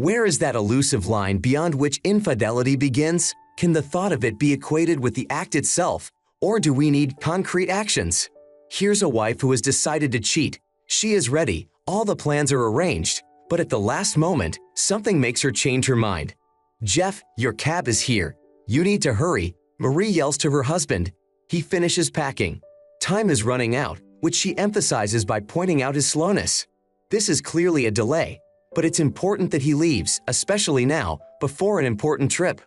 Where is that elusive line beyond which infidelity begins? Can the thought of it be equated with the act itself, or do we need concrete actions? Here's a wife who has decided to cheat. She is ready, all the plans are arranged, but at the last moment, something makes her change her mind. "Jeff, your cab is here. You need to hurry," Marie yells to her husband. He finishes packing. Time is running out, which she emphasizes by pointing out his slowness. This is clearly a delay, but it's important that he leaves, especially now, before an important trip.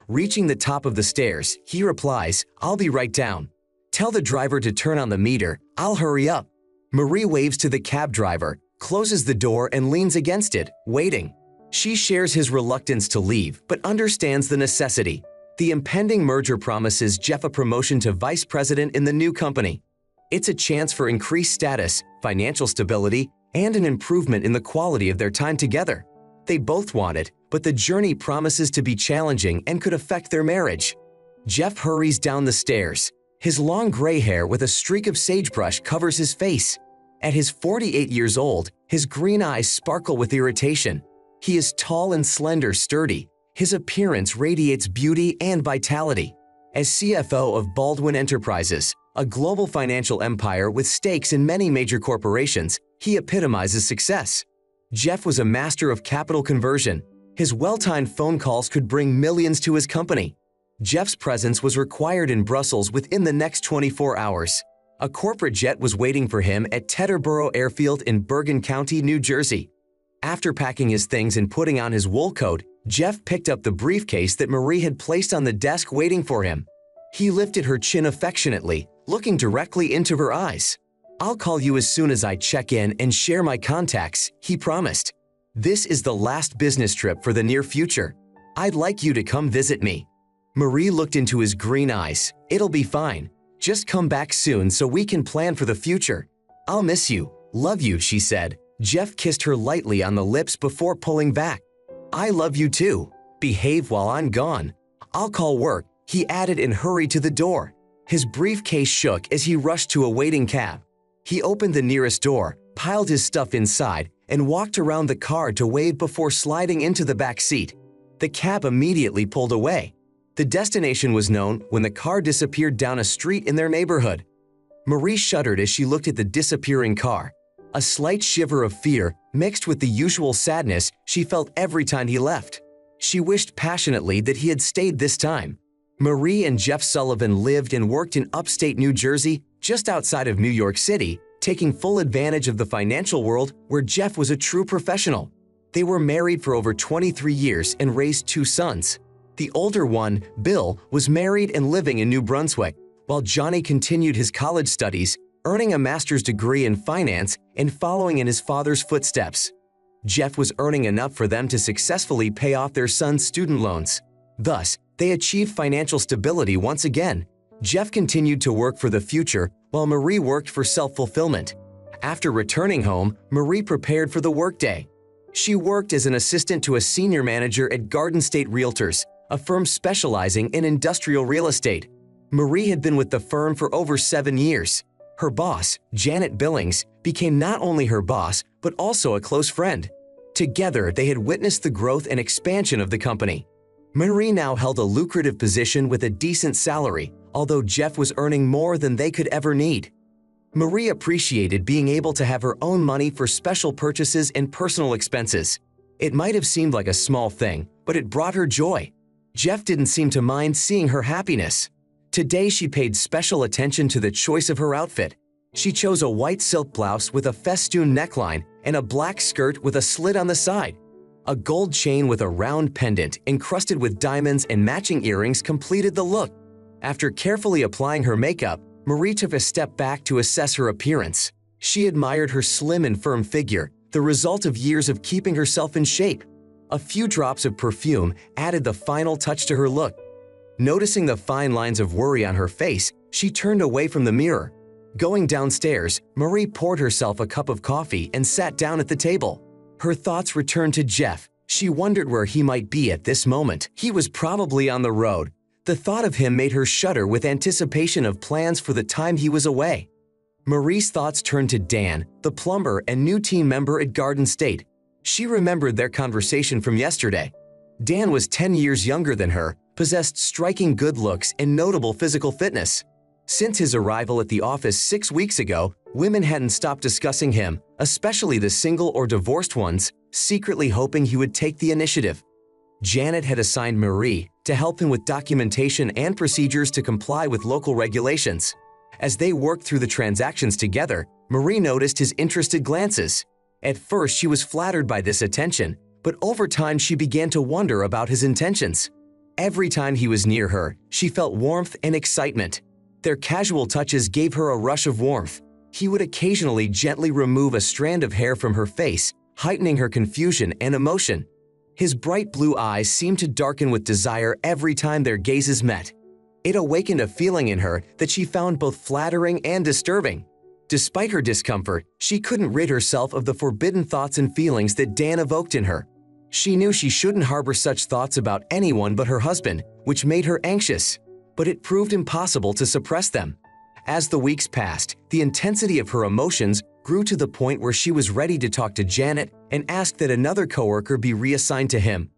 Reaching the top of the stairs, he replies, "I'll be right down. Tell the driver to turn on the meter, I'll hurry up." Marie waves to the cab driver, closes the door and leans against it, waiting. She shares his reluctance to leave, but understands the necessity. The impending merger promises Jeff a promotion to vice president in the new company. It's a chance for increased status, financial stability, and an improvement in the quality of their time together. They both want it, but the journey promises to be challenging and could affect their marriage. Jeff hurries down the stairs. His long gray hair with a streak of sagebrush covers his face. At his 48 years old, his green eyes sparkle with irritation. He is tall and slender, sturdy. His appearance radiates beauty and vitality. As CFO of Baldwin Enterprises, a global financial empire with stakes in many major corporations, he epitomizes success. Jeff was a master of capital conversion. His well-timed phone calls could bring millions to his company. Jeff's presence was required in Brussels within the next 24 hours. A corporate jet was waiting for him at Teterboro Airfield in Bergen County, New Jersey. After packing his things and putting on his wool coat, Jeff picked up the briefcase that Marie had placed on the desk waiting for him. He lifted her chin affectionately, looking directly into her eyes. "I'll call you as soon as I check in and share my contacts," he promised. "This is the last business trip for the near future. I'd like you to come visit me." Marie looked into his green eyes. "It'll be fine. Just come back soon so we can plan for the future. I'll miss you. Love you," she said. Jeff kissed her lightly on the lips before pulling back. "I love you too. Behave while I'm gone. I'll call work," he added and hurried to the door. His briefcase shook as he rushed to a waiting cab. He opened the nearest door, piled his stuff inside, and walked around the car to wave before sliding into the back seat. The cab immediately pulled away. The destination was known when the car disappeared down a street in their neighborhood. Marie shuddered as she looked at the disappearing car. A slight shiver of fear, mixed with the usual sadness she felt every time he left. She wished passionately that he had stayed this time. Marie and Jeff Sullivan lived and worked in upstate New Jersey, just outside of New York City, taking full advantage of the financial world where Jeff was a true professional. They were married for over 23 years and raised 2 sons. The older one, Bill, was married and living in New Brunswick, while Johnny continued his college studies, earning a master's degree in finance and following in his father's footsteps. Jeff was earning enough for them to successfully pay off their son's student loans. Thus, they achieved financial stability once again. Jeff continued to work for the future, while Marie worked for self-fulfillment. After returning home, Marie prepared for the workday. She worked as an assistant to a senior manager at Garden State Realtors, a firm specializing in industrial real estate. Marie had been with the firm for over 7 years. Her boss, Janet Billings, became not only her boss, but also a close friend. Together, they had witnessed the growth and expansion of the company. Marie now held a lucrative position with a decent salary, although Jeff was earning more than they could ever need. Marie appreciated being able to have her own money for special purchases and personal expenses. It might have seemed like a small thing, but it brought her joy. Jeff didn't seem to mind seeing her happiness. Today, she paid special attention to the choice of her outfit. She chose a white silk blouse with a festoon neckline and a black skirt with a slit on the side. A gold chain with a round pendant encrusted with diamonds and matching earrings completed the look. After carefully applying her makeup, Marie took a step back to assess her appearance. She admired her slim and firm figure, the result of years of keeping herself in shape. A few drops of perfume added the final touch to her look. Noticing the fine lines of worry on her face, she turned away from the mirror. Going downstairs, Marie poured herself a cup of coffee and sat down at the table. Her thoughts returned to Jeff. She wondered where he might be at this moment. He was probably on the road. The thought of him made her shudder with anticipation of plans for the time he was away. Marie's thoughts turned to Dan, the plumber and new team member at Garden State. She remembered their conversation from yesterday. Dan was 10 years younger than her, possessed striking good looks and notable physical fitness. Since his arrival at the office 6 weeks ago, women hadn't stopped discussing him, especially the single or divorced ones, secretly hoping he would take the initiative. Janet had assigned Marie to help him with documentation and procedures to comply with local regulations. As they worked through the transactions together, Marie noticed his interested glances. At first, she was flattered by this attention, but over time she began to wonder about his intentions. Every time he was near her, she felt warmth and excitement. Their casual touches gave her a rush of warmth. He would occasionally gently remove a strand of hair from her face, heightening her confusion and emotion. His bright blue eyes seemed to darken with desire every time their gazes met. It awakened a feeling in her that she found both flattering and disturbing. Despite her discomfort, she couldn't rid herself of the forbidden thoughts and feelings that Dan evoked in her. She knew she shouldn't harbor such thoughts about anyone but her husband, which made her anxious. But it proved impossible to suppress them. As the weeks passed, the intensity of her emotions grew to the point where she was ready to talk to Janet and ask that another coworker be reassigned to him.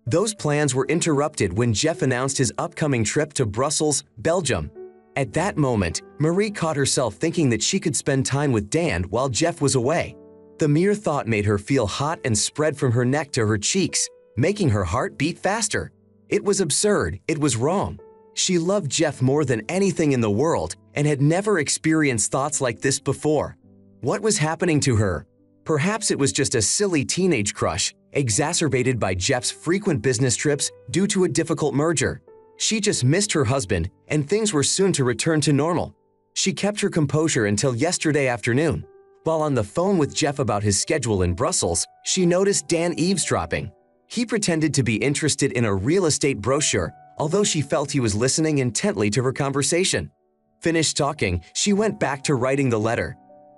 Those plans were interrupted when Jeff announced his upcoming trip to Brussels, Belgium. At that moment, Marie caught herself thinking that she could spend time with Dan while Jeff was away. The mere thought made her feel hot and spread from her neck to her cheeks, making her heart beat faster. It was absurd. It was wrong. She loved Jeff more than anything in the world and had never experienced thoughts like this before. What was happening to her? Perhaps it was just a silly teenage crush, exacerbated by Jeff's frequent business trips due to a difficult merger. She just missed her husband, and things were soon to return to normal. She kept her composure until yesterday afternoon. While on the phone with Jeff about his schedule in Brussels, she noticed Dan eavesdropping. He pretended to be interested in a real estate brochure, although she felt he was listening intently to her conversation. Finished talking, she went back to writing the letter.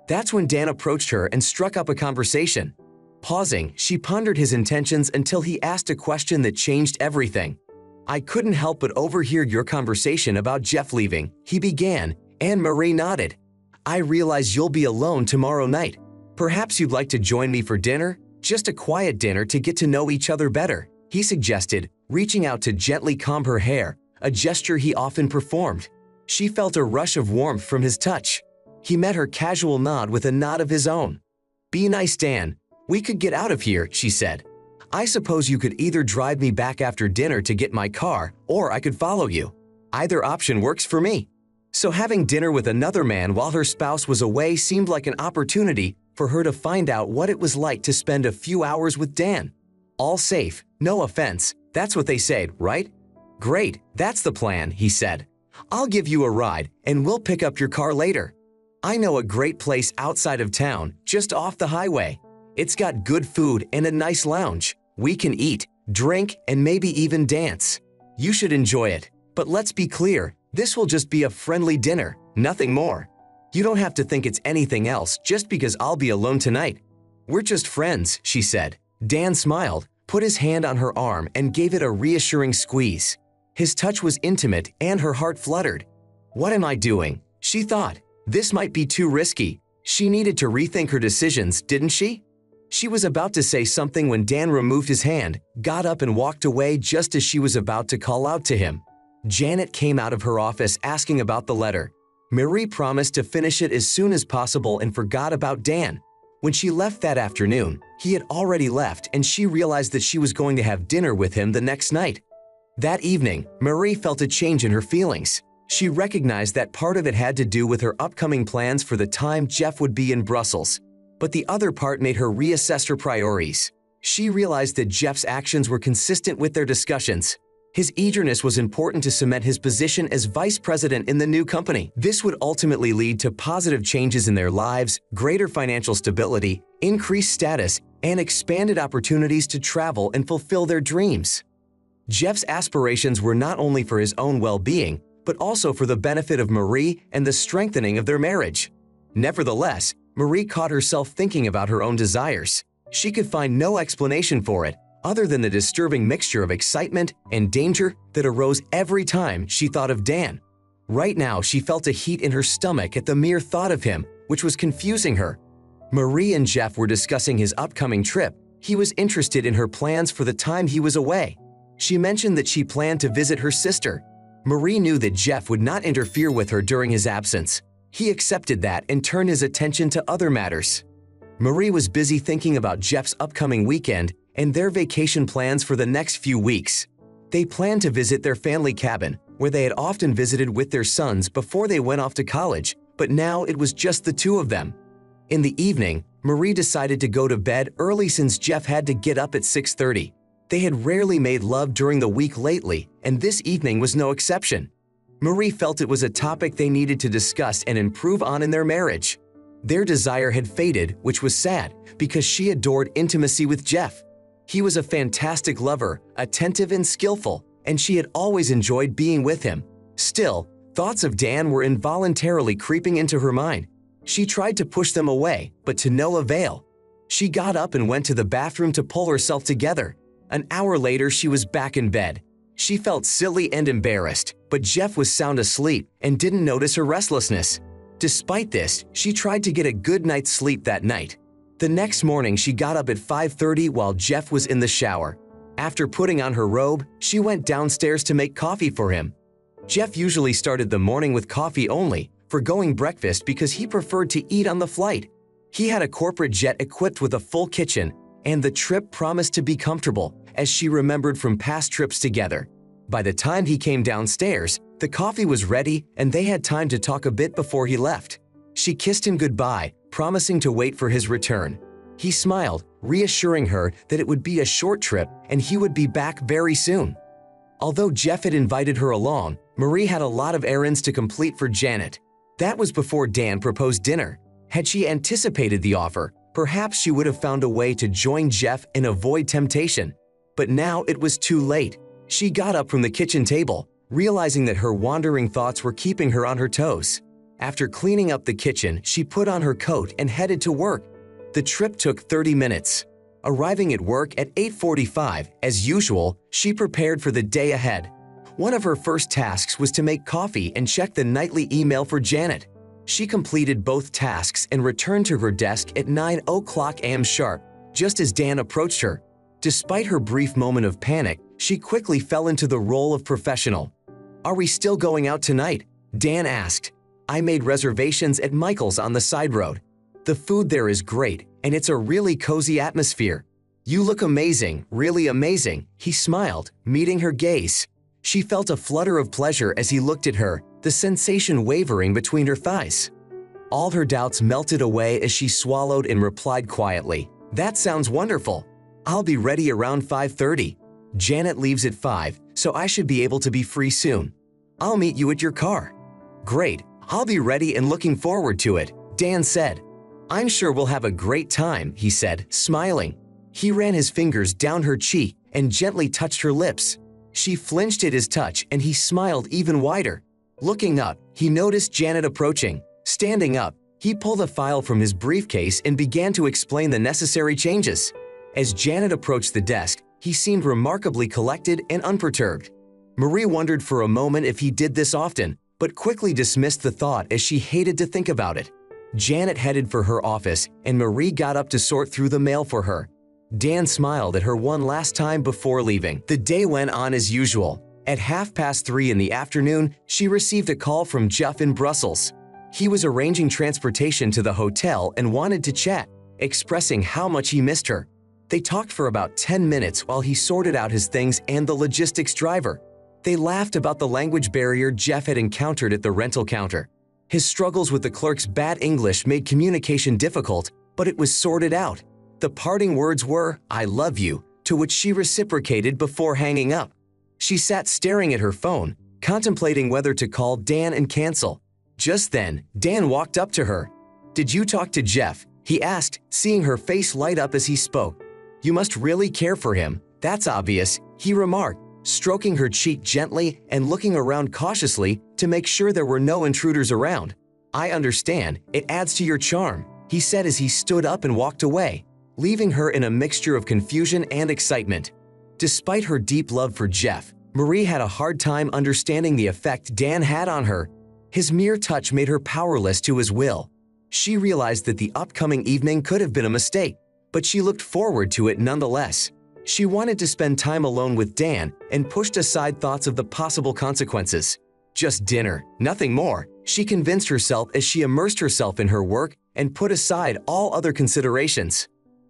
That's when Dan approached her and struck up a conversation. Pausing, she pondered his intentions until he asked a question that changed everything. "I couldn't help but overhear your conversation about Jeff leaving," he began, and Marie nodded. "I realize you'll be alone tomorrow night. Perhaps you'd like to join me for dinner? Just a quiet dinner to get to know each other better," he suggested, reaching out to gently comb her hair, a gesture he often performed. She felt a rush of warmth from his touch. He met her casual nod with a nod of his own. "Be nice, Dan. We could get out of here," she said. "I suppose you could either drive me back after dinner to get my car, or I could follow you. Either option works for me." So having dinner with another man while her spouse was away seemed like an opportunity for her to find out what it was like to spend a few hours with Dan. All safe, no offense, that's what they say, right? "Great, that's the plan," he said. "I'll give you a ride, and we'll pick up your car later. I know a great place outside of town, just off the highway. It's got good food and a nice lounge. We can eat, drink, and maybe even dance. You should enjoy it. But let's be clear, this will just be a friendly dinner, nothing more. You don't have to think it's anything else just because I'll be alone tonight. We're just friends," she said. Dan smiled, put his hand on her arm, and gave it a reassuring squeeze. His touch was intimate, and her heart fluttered. "What am I doing?" she thought. This might be too risky. She needed to rethink her decisions, didn't she? She was about to say something when Dan removed his hand, got up and walked away just as she was about to call out to him. Janet came out of her office asking about the letter. Marie promised to finish it as soon as possible and forgot about Dan. When she left that afternoon, he had already left and she realized that she was going to have dinner with him the next night. That evening, Marie felt a change in her feelings. She recognized that part of it had to do with her upcoming plans for the time Jeff would be in Brussels. But the other part made her reassess her priorities. She realized that Jeff's actions were consistent with their discussions. His eagerness was important to cement his position as vice president in the new company. This would ultimately lead to positive changes in their lives, greater financial stability, increased status, and expanded opportunities to travel and fulfill their dreams. Jeff's aspirations were not only for his own well-being, but also for the benefit of Marie and the strengthening of their marriage. Nevertheless, Marie caught herself thinking about her own desires. She could find no explanation for it, other than the disturbing mixture of excitement and danger that arose every time she thought of Dan. Right now, she felt a heat in her stomach at the mere thought of him, which was confusing her. Marie and Jeff were discussing his upcoming trip, He was interested in her plans for the time he was away. She mentioned that she planned to visit her sister. Marie knew that Jeff would not interfere with her during his absence. He accepted that and turned his attention to other matters. Marie was busy thinking about Jeff's upcoming weekend and their vacation plans for the next few weeks. They planned to visit their family cabin, where they had often visited with their sons before they went off to college, but now it was just the two of them. In the evening, Marie decided to go to bed early since Jeff had to get up at 6:30. They had rarely made love during the week lately, and this evening was no exception. Marie felt it was a topic they needed to discuss and improve on in their marriage. Their desire had faded, which was sad, because she adored intimacy with Jeff. He was a fantastic lover, attentive and skillful, and she had always enjoyed being with him. Still, thoughts of Dan were involuntarily creeping into her mind. She tried to push them away, but to no avail. She got up and went to the bathroom to pull herself together. An hour later, she was back in bed. She felt silly and embarrassed, but Jeff was sound asleep and didn't notice her restlessness. Despite this, she tried to get a good night's sleep that night. The next morning, she got up at 5:30 while Jeff was in the shower. After putting on her robe, she went downstairs to make coffee for him. Jeff usually started the morning with coffee only, forgoing breakfast because he preferred to eat on the flight. He had a corporate jet equipped with a full kitchen, and the trip promised to be comfortable, as she remembered from past trips together. By the time he came downstairs, the coffee was ready and they had time to talk a bit before he left. She kissed him goodbye, promising to wait for his return. He smiled, reassuring her that it would be a short trip and he would be back very soon. Although Jeff had invited her along, Marie had a lot of errands to complete for Janet. That was before Dan proposed dinner. Had she anticipated the offer, perhaps she would have found a way to join Jeff and avoid temptation. But now it was too late. She got up from the kitchen table, realizing that her wandering thoughts were keeping her on her toes. After cleaning up the kitchen, she put on her coat and headed to work. The trip took 30 minutes. Arriving at work at 8:45, as usual, she prepared for the day ahead. One of her first tasks was to make coffee and check the nightly email for Janet. She completed both tasks and returned to her desk at 9:00 a.m. sharp, just as Dan approached her. Despite her brief moment of panic, she quickly fell into the role of professional. "Are we still going out tonight?" Dan asked. "I made reservations at Michael's on the side road. The food there is great, and it's a really cozy atmosphere. You look amazing, really amazing," he smiled, meeting her gaze. She felt a flutter of pleasure as he looked at her, the sensation wavering between her thighs. All her doubts melted away as she swallowed and replied quietly, "That sounds wonderful. I'll be ready around 5:30. Janet leaves at 5, so I should be able to be free soon. I'll meet you at your car." "Great, I'll be ready and looking forward to it," Dan said. "I'm sure we'll have a great time," he said, smiling. He ran his fingers down her cheek and gently touched her lips. She flinched at his touch and he smiled even wider. Looking up, he noticed Janet approaching. Standing up, he pulled a file from his briefcase and began to explain the necessary changes. As Janet approached the desk, he seemed remarkably collected and unperturbed. Marie wondered for a moment if he did this often, but quickly dismissed the thought as she hated to think about it. Janet headed for her office, and Marie got up to sort through the mail for her. Dan smiled at her one last time before leaving. The day went on as usual. At 3:30 in the afternoon, she received a call from Jeff in Brussels. He was arranging transportation to the hotel and wanted to chat, expressing how much he missed her. They talked for about 10 minutes while he sorted out his things and the logistics driver. They laughed about the language barrier Jeff had encountered at the rental counter. His struggles with the clerk's bad English made communication difficult, but it was sorted out. The parting words were, "I love you," to which she reciprocated before hanging up. She sat staring at her phone, contemplating whether to call Dan and cancel. Just then, Dan walked up to her. "Did you talk to Jeff?" he asked, seeing her face light up as he spoke. "You must really care for him. That's obvious," he remarked, stroking her cheek gently and looking around cautiously to make sure there were no intruders around. "I understand. It adds to your charm," he said as he stood up and walked away, leaving her in a mixture of confusion and excitement. Despite her deep love for Jeff, Marie had a hard time understanding the effect Dan had on her. His mere touch made her powerless to his will. She realized that the upcoming evening could have been a mistake, but she looked forward to it nonetheless. She wanted to spend time alone with Dan and pushed aside thoughts of the possible consequences. Just dinner, nothing more, she convinced herself as she immersed herself in her work and put aside all other considerations.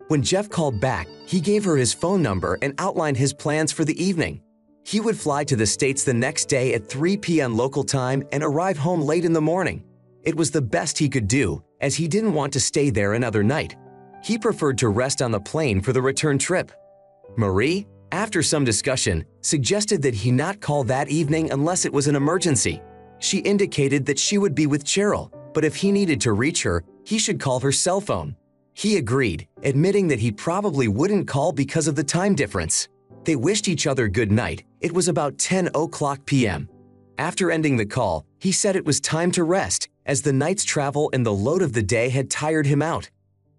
When Jeff called back, he gave her his phone number and outlined his plans for the evening. He would fly to the States the next day at 3 p.m. local time and arrive home late in the morning. It was the best he could do, as he didn't want to stay there another night. He preferred to rest on the plane for the return trip. Marie, after some discussion, suggested that he not call that evening unless it was an emergency. She indicated that she would be with Cheryl, but if he needed to reach her, he should call her cell phone. He agreed, admitting that he probably wouldn't call because of the time difference. They wished each other good night. It was about 10:00 p.m. After ending the call, he said it was time to rest, as the night's travel and the load of the day had tired him out.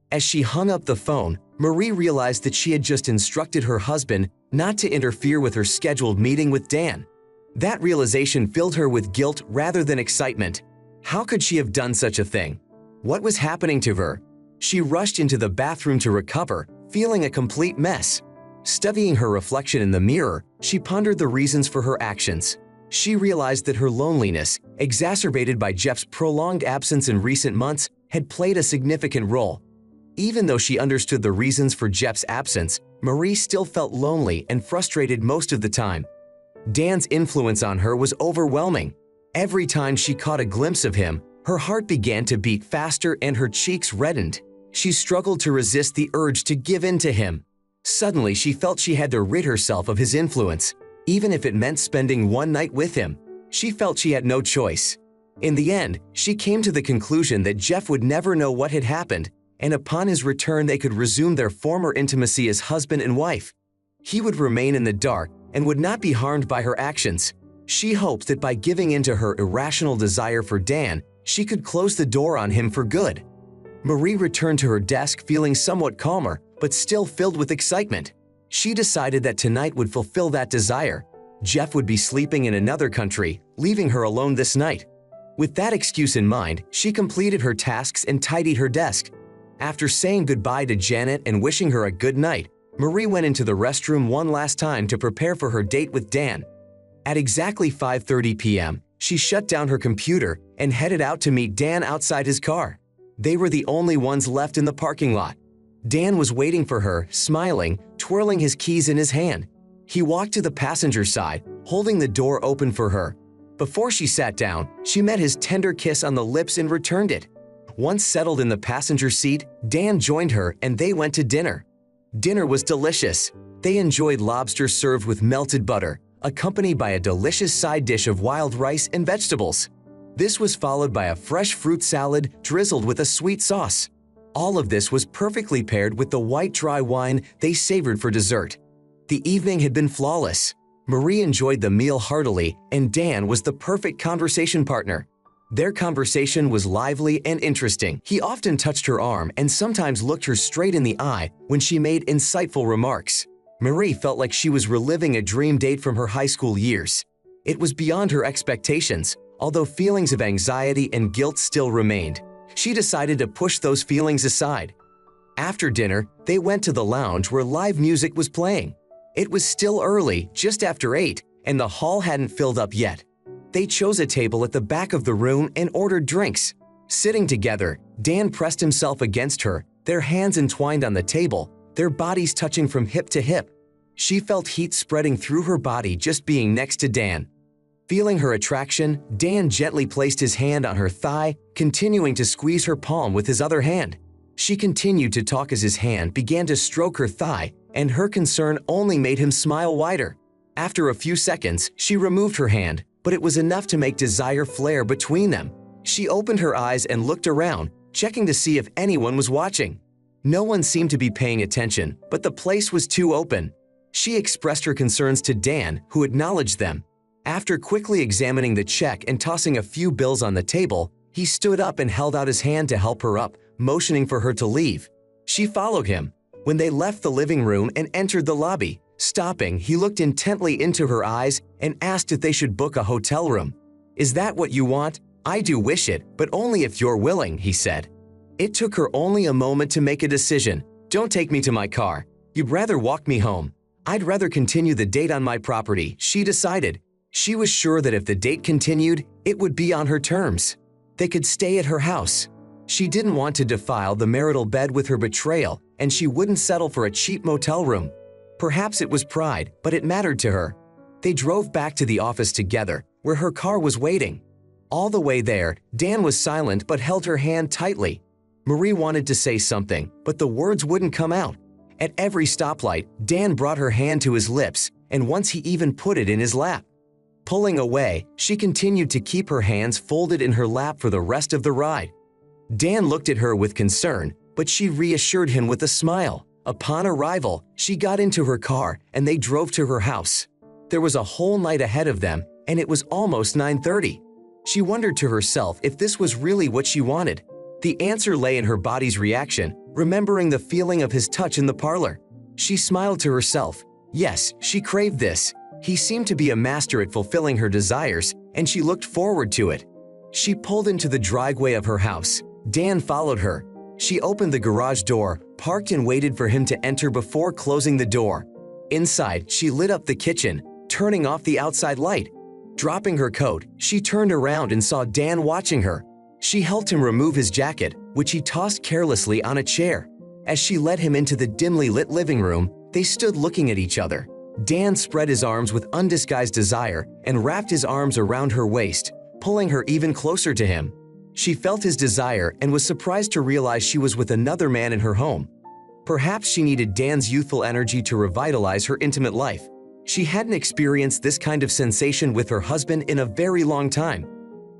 As she hung up the phone, Marie realized that she had just instructed her husband not to interfere with her scheduled meeting with Dan. That realization filled her with guilt rather than excitement. How could she have done such a thing? What was happening to her? She rushed into the bathroom to recover, feeling a complete mess. Studying her reflection in the mirror, she pondered the reasons for her actions. She realized that her loneliness, exacerbated by Jeff's prolonged absence in recent months, had played a significant role. Even though she understood the reasons for Jeff's absence, Marie still felt lonely and frustrated most of the time. Dan's influence on her was overwhelming. Every time she caught a glimpse of him, her heart began to beat faster and her cheeks reddened. She struggled to resist the urge to give in to him. Suddenly, she felt she had to rid herself of his influence, even if it meant spending one night with him. She felt she had no choice. In the end, she came to the conclusion that Jeff would never know what had happened, and upon his return they could resume their former intimacy as husband and wife. He would remain in the dark and would not be harmed by her actions. She hoped that by giving in to her irrational desire for Dan, she could close the door on him for good. Marie returned to her desk feeling somewhat calmer, but still filled with excitement. She decided that tonight would fulfill that desire. Jeff would be sleeping in another country, leaving her alone this night. With that excuse in mind, she completed her tasks and tidied her desk. After saying goodbye to Janet and wishing her a good night, Marie went into the restroom one last time to prepare for her date with Dan. At exactly 5:30 p.m., she shut down her computer and headed out to meet Dan outside his car. They were the only ones left in the parking lot. Dan was waiting for her, smiling, twirling his keys in his hand. He walked to the passenger side, holding the door open for her. Before she sat down, she met his tender kiss on the lips and returned it. Once settled in the passenger seat, Dan joined her and they went to dinner. Dinner was delicious. They enjoyed lobster served with melted butter, accompanied by a delicious side dish of wild rice and vegetables. This was followed by a fresh fruit salad drizzled with a sweet sauce. All of this was perfectly paired with the white dry wine they savored for dessert. The evening had been flawless. Marie enjoyed the meal heartily, and Dan was the perfect conversation partner. Their conversation was lively and interesting. He often touched her arm and sometimes looked her straight in the eye when she made insightful remarks. Marie felt like she was reliving a dream date from her high school years. It was beyond her expectations, although feelings of anxiety and guilt still remained. She decided to push those feelings aside. After dinner, they went to the lounge where live music was playing. It was still early, just after 8, and the hall hadn't filled up yet. They chose a table at the back of the room and ordered drinks. Sitting together, Dan pressed himself against her, their hands entwined on the table, their bodies touching from hip to hip. She felt heat spreading through her body just being next to Dan. Feeling her attraction, Dan gently placed his hand on her thigh, continuing to squeeze her palm with his other hand. She continued to talk as his hand began to stroke her thigh, and her concern only made him smile wider. After a few seconds, she removed her hand, but it was enough to make desire flare between them. She opened her eyes and looked around, checking to see if anyone was watching. No one seemed to be paying attention, but the place was too open. She expressed her concerns to Dan, who acknowledged them. After quickly examining the check and tossing a few bills on the table, he stood up and held out his hand to help her up, motioning for her to leave. She followed him. When they left the living room and entered the lobby, stopping, he looked intently into her eyes and asked if they should book a hotel room. "Is that what you want? I do wish it, but only if you're willing," he said. It took her only a moment to make a decision. Don't take me to my car. You'd rather walk me home. I'd rather continue the date on my property, she decided. She was sure that if the date continued, it would be on her terms. They could stay at her house. She didn't want to defile the marital bed with her betrayal, and she wouldn't settle for a cheap motel room. Perhaps it was pride, but it mattered to her. They drove back to the office together, where her car was waiting. All the way there, Dan was silent but held her hand tightly. Marie wanted to say something, but the words wouldn't come out. At every stoplight, Dan brought her hand to his lips, and once he even put it in his lap. Pulling away, she continued to keep her hands folded in her lap for the rest of the ride. Dan looked at her with concern, but she reassured him with a smile. Upon arrival, she got into her car and they drove to her house. There was a whole night ahead of them, and it was almost 9:30. She wondered to herself if this was really what she wanted. The answer lay in her body's reaction, remembering the feeling of his touch in the parlor. She smiled to herself. Yes, she craved this. He seemed to be a master at fulfilling her desires, and she looked forward to it. She pulled into the driveway of her house. Dan followed her. She opened the garage door, parked and waited for him to enter before closing the door. Inside, she lit up the kitchen, turning off the outside light. Dropping her coat, she turned around and saw Dan watching her. She helped him remove his jacket, which he tossed carelessly on a chair. As she led him into the dimly lit living room, they stood looking at each other. Dan spread his arms with undisguised desire and wrapped his arms around her waist, pulling her even closer to him. She felt his desire and was surprised to realize she was with another man in her home. Perhaps she needed Dan's youthful energy to revitalize her intimate life. She hadn't experienced this kind of sensation with her husband in a very long time.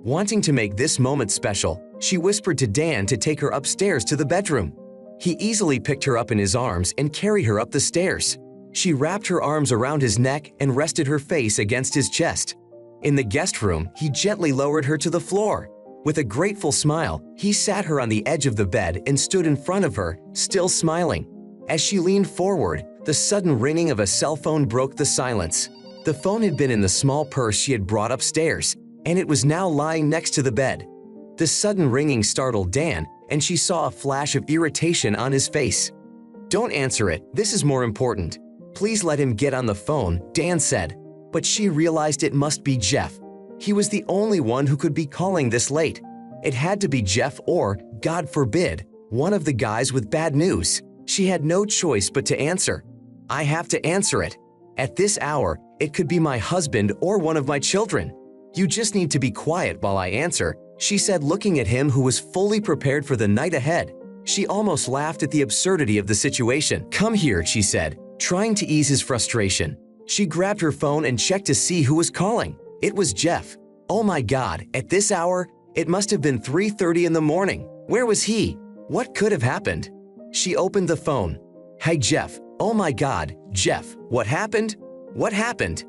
Wanting to make this moment special, she whispered to Dan to take her upstairs to the bedroom. He easily picked her up in his arms and carried her up the stairs. She wrapped her arms around his neck and rested her face against his chest. In the guest room, he gently lowered her to the floor. With a grateful smile, he sat her on the edge of the bed and stood in front of her, still smiling. As she leaned forward, the sudden ringing of a cell phone broke the silence. The phone had been in the small purse she had brought upstairs, and it was now lying next to the bed. The sudden ringing startled Dan, and she saw a flash of irritation on his face. "Don't answer it, this is more important. Please let him get on the phone," Dan said. But she realized it must be Jeff. He was the only one who could be calling this late. It had to be Jeff or, God forbid, one of the guys with bad news. She had no choice but to answer. "I have to answer it. At this hour, it could be my husband or one of my children. You just need to be quiet while I answer," she said, looking at him who was fully prepared for the night ahead. She almost laughed at the absurdity of the situation. "Come here," she said, trying to ease his frustration. She grabbed her phone and checked to see who was calling. It was Jeff. Oh my God, at this hour? It must have been 3:30 in the morning. Where was he? What could have happened? She opened the phone. "Hey Jeff. Oh my God, Jeff, what happened? What happened?"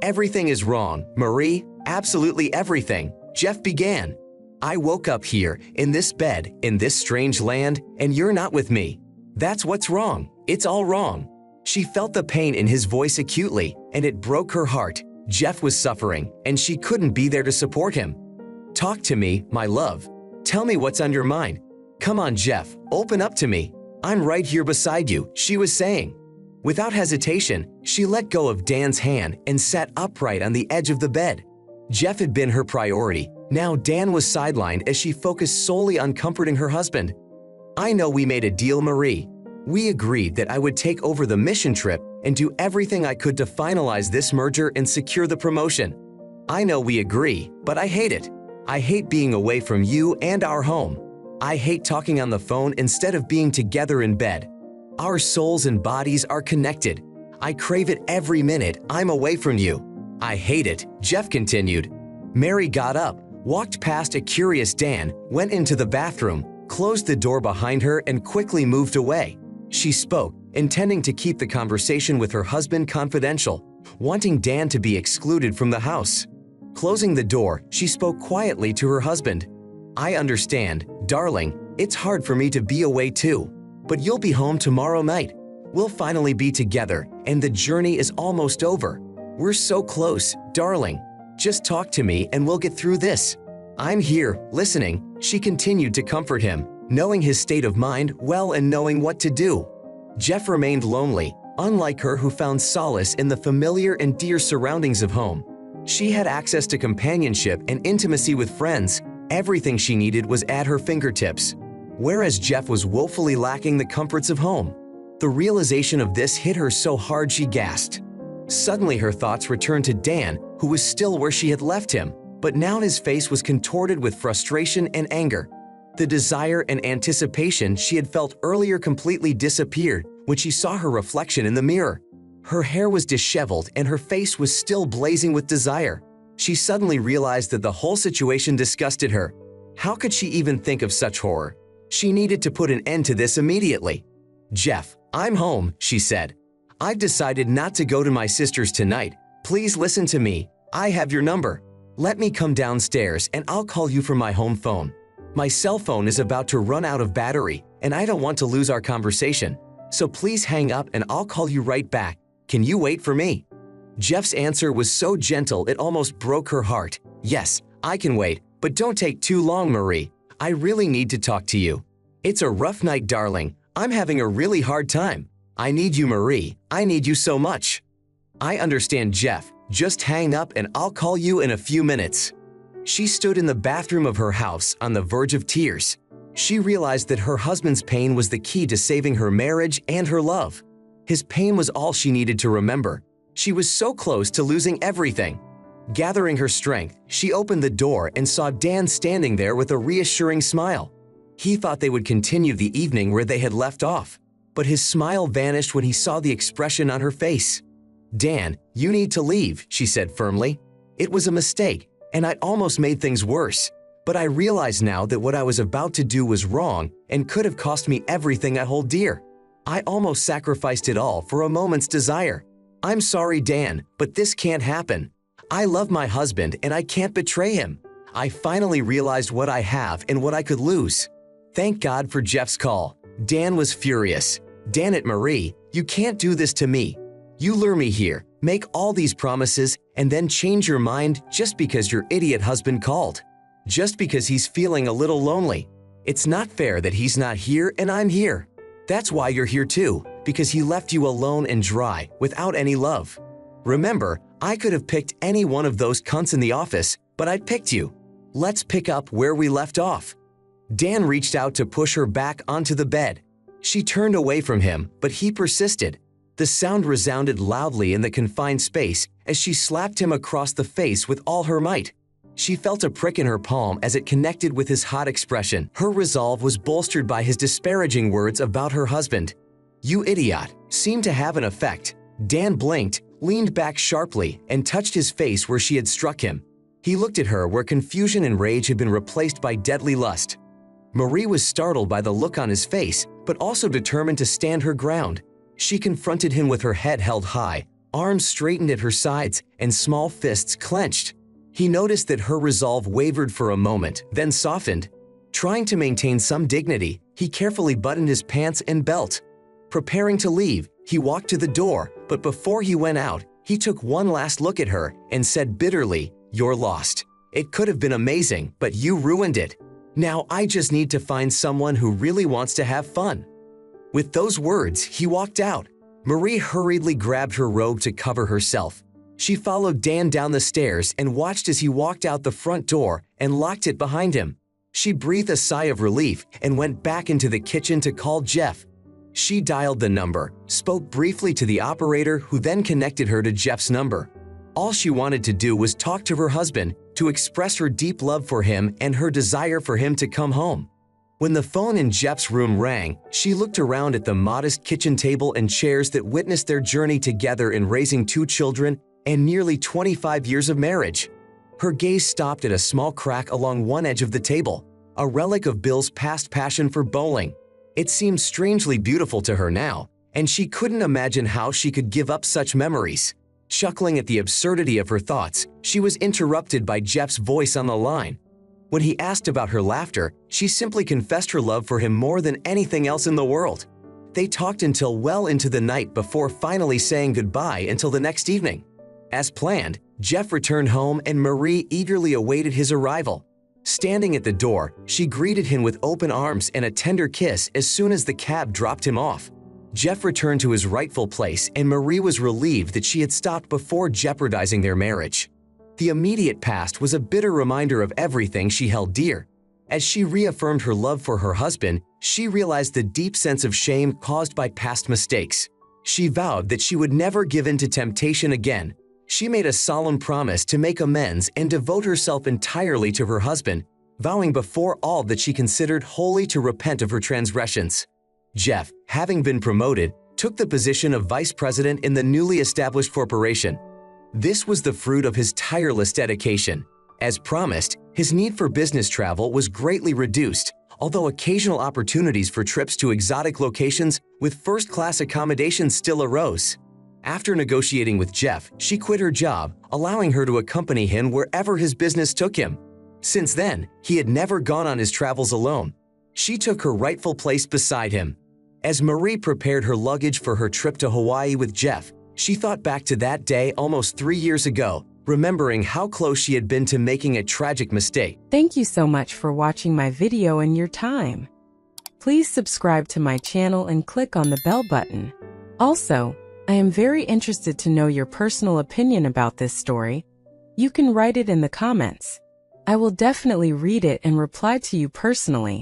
"Everything is wrong, Marie. Absolutely everything," Jeff began. "I woke up here, in this bed, in this strange land, and you're not with me. That's what's wrong. It's all wrong." She felt the pain in his voice acutely, and it broke her heart. Jeff was suffering, and she couldn't be there to support him. "Talk to me, my love. Tell me what's on your mind. Come on, Jeff, open up to me. I'm right here beside you," she was saying. Without hesitation, she let go of Dan's hand and sat upright on the edge of the bed. Jeff had been her priority. Now Dan was sidelined as she focused solely on comforting her husband. "I know we made a deal, Marie. We agreed that I would take over the mission trip and do everything I could to finalize this merger and secure the promotion. I know we agree, but I hate it. I hate being away from you and our home. I hate talking on the phone instead of being together in bed. Our souls and bodies are connected. I crave it every minute I'm away from you. I hate it," Jeff continued. Mary got up, walked past a curious Dan, went into the bathroom, closed the door behind her, and quickly moved away. She spoke, intending to keep the conversation with her husband confidential, wanting Dan to be excluded from the house. Closing the door, she spoke quietly to her husband. "I understand, darling, it's hard for me to be away too. But you'll be home tomorrow night. We'll finally be together, and the journey is almost over. We're so close, darling. Just talk to me and we'll get through this. I'm here, listening," she continued to comfort him, knowing his state of mind well and knowing what to do. Jeff remained lonely, unlike her who found solace in the familiar and dear surroundings of home. She had access to companionship and intimacy with friends. Everything she needed was at her fingertips. Whereas Jeff was woefully lacking the comforts of home. The realization of this hit her so hard she gasped. Suddenly her thoughts returned to Dan, who was still where she had left him, but now his face was contorted with frustration and anger. The desire and anticipation she had felt earlier completely disappeared when she saw her reflection in the mirror. Her hair was disheveled and her face was still blazing with desire. She suddenly realized that the whole situation disgusted her. How could she even think of such horror? She needed to put an end to this immediately. "Jeff, I'm home," she said. "I've decided not to go to my sister's tonight. Please listen to me. I have your number. Let me come downstairs and I'll call you from my home phone. My cell phone is about to run out of battery and I don't want to lose our conversation. So please hang up and I'll call you right back. Can you wait for me?" Jeff's answer was so gentle it almost broke her heart. "Yes, I can wait, but don't take too long, Marie. I really need to talk to you. It's a rough night, darling. I'm having a really hard time. I need you, Marie. I need you so much." "I understand, Jeff. Just hang up and I'll call you in a few minutes." She stood in the bathroom of her house on the verge of tears. She realized that her husband's pain was the key to saving her marriage and her love. His pain was all she needed to remember. She was so close to losing everything. Gathering her strength, she opened the door and saw Dan standing there with a reassuring smile. He thought they would continue the evening where they had left off, but his smile vanished when he saw the expression on her face. "Dan, you need to leave," she said firmly. "It was a mistake, and I almost made things worse. But I realize now that what I was about to do was wrong and could have cost me everything I hold dear. I almost sacrificed it all for a moment's desire. I'm sorry, Dan, but this can't happen. I love my husband and I can't betray him. I finally realized what I have and what I could lose." Thank God for Jeff's call. Dan was furious. "Damn it, Marie, you can't do this to me. You lure me here, make all these promises, and then change your mind just because your idiot husband called. Just because he's feeling a little lonely. It's not fair that he's not here and I'm here. That's why you're here too, because he left you alone and dry, without any love. Remember, I could have picked any one of those cunts in the office, but I picked you. Let's pick up where we left off." Dan reached out to push her back onto the bed. She turned away from him, but he persisted. The sound resounded loudly in the confined space as she slapped him across the face with all her might. She felt a prick in her palm as it connected with his hot expression. Her resolve was bolstered by his disparaging words about her husband. "You idiot," seemed to have an effect. Dan blinked, leaned back sharply, and touched his face where she had struck him. He looked at her where confusion and rage had been replaced by deadly lust. Marie was startled by the look on his face, but also determined to stand her ground. She confronted him with her head held high, arms straightened at her sides, and small fists clenched. He noticed that her resolve wavered for a moment, then softened. Trying to maintain some dignity, he carefully buttoned his pants and belt. Preparing to leave, he walked to the door, but before he went out, he took one last look at her and said bitterly, "You're lost. It could have been amazing, but you ruined it. Now I just need to find someone who really wants to have fun." With those words, he walked out. Marie hurriedly grabbed her robe to cover herself. She followed Dan down the stairs and watched as he walked out the front door and locked it behind him. She breathed a sigh of relief and went back into the kitchen to call Jeff. She dialed the number, spoke briefly to the operator who then connected her to Jeff's number. All she wanted to do was talk to her husband, to express her deep love for him and her desire for him to come home. When the phone in Jeff's room rang, she looked around at the modest kitchen table and chairs that witnessed their journey together in raising 2 children and nearly 25 years of marriage. Her gaze stopped at a small crack along one edge of the table, a relic of Bill's past passion for bowling. It seemed strangely beautiful to her now, and she couldn't imagine how she could give up such memories. Chuckling at the absurdity of her thoughts, she was interrupted by Jeff's voice on the line. When he asked about her laughter, she simply confessed her love for him more than anything else in the world. They talked until well into the night before finally saying goodbye until the next evening. As planned, Jeff returned home and Marie eagerly awaited his arrival. Standing at the door, she greeted him with open arms and a tender kiss as soon as the cab dropped him off. Jeff returned to his rightful place, and Marie was relieved that she had stopped before jeopardizing their marriage. The immediate past was a bitter reminder of everything she held dear. As she reaffirmed her love for her husband, she realized the deep sense of shame caused by past mistakes. She vowed that she would never give in to temptation again. She made a solemn promise to make amends and devote herself entirely to her husband, vowing before all that she considered wholly to repent of her transgressions. Jeff, having been promoted, took the position of vice president in the newly established corporation. This was the fruit of his tireless dedication. As promised, his need for business travel was greatly reduced, although occasional opportunities for trips to exotic locations with first-class accommodations still arose. After negotiating with Jeff, she quit her job, allowing her to accompany him wherever his business took him. Since then, he had never gone on his travels alone. She took her rightful place beside him. As Marie prepared her luggage for her trip to Hawaii with Jeff, she thought back to that day almost 3 years ago, remembering how close she had been to making a tragic mistake. Thank you so much for watching my video and your time. Please subscribe to my channel and click on the bell button. Also, I am very interested to know your personal opinion about this story. You can write it in the comments. I will definitely read it and reply to you personally.